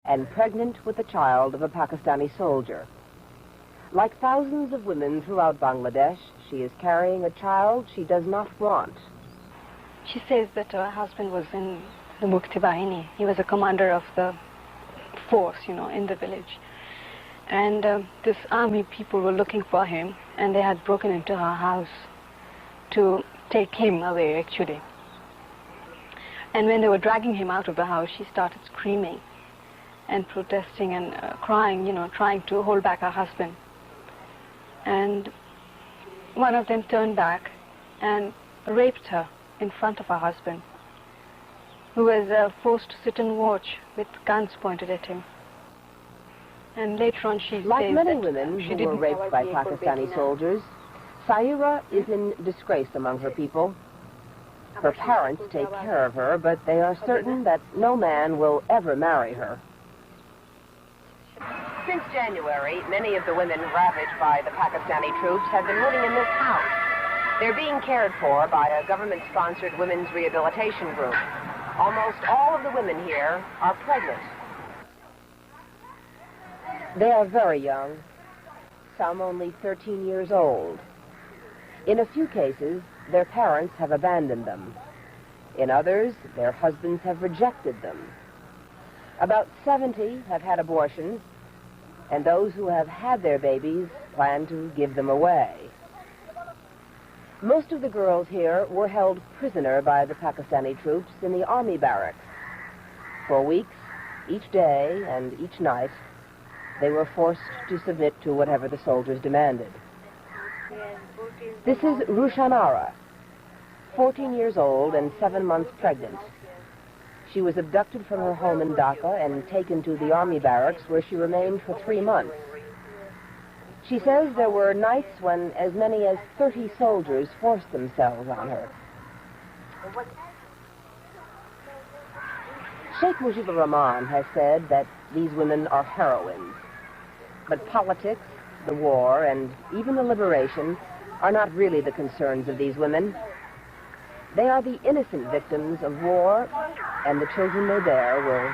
and pregnant with the child of a Pakistani soldier. Like thousands of women throughout Bangladesh, she is carrying a child she does not want. She says that her husband was in the Mukti Bahini. He was a commander of the force, in the village. And this army people were looking for him, and they had broken into her house to take him away, actually. And when they were dragging him out of the house, she started screaming and protesting and crying, trying to hold back her husband. And one of them turned back and raped her in front of her husband, who was forced to sit and watch with guns pointed at him. And later on she like says many that women she who didn't were raped by Pakistani soldiers, Saira is in disgrace among her people. Her parents take care of her, but they are certain that no man will ever marry her. Since January, many of the women ravaged by the Pakistani troops have been living in this house. They're being cared for by a government-sponsored women's rehabilitation group. Almost all of the women here are pregnant. They are very young, some only 13 years old. In a few cases, their parents have abandoned them. In others, their husbands have rejected them. About 70 have had abortions, and those who have had their babies plan to give them away. Most of the girls here were held prisoner by the Pakistani troops in the army barracks. For weeks, each day and each night, they were forced to submit to whatever the soldiers demanded. This is Rushanara, 14 years old and 7 months pregnant. She was abducted from her home in Dhaka and taken to the army barracks, where she remained for 3 months. She says there were nights when as many as 30 soldiers forced themselves on her. Sheikh Mujibur Rahman has said that these women are heroines. But politics, the war, and even the liberation are not really the concerns of these women. They are the innocent victims of war, and the children they bear will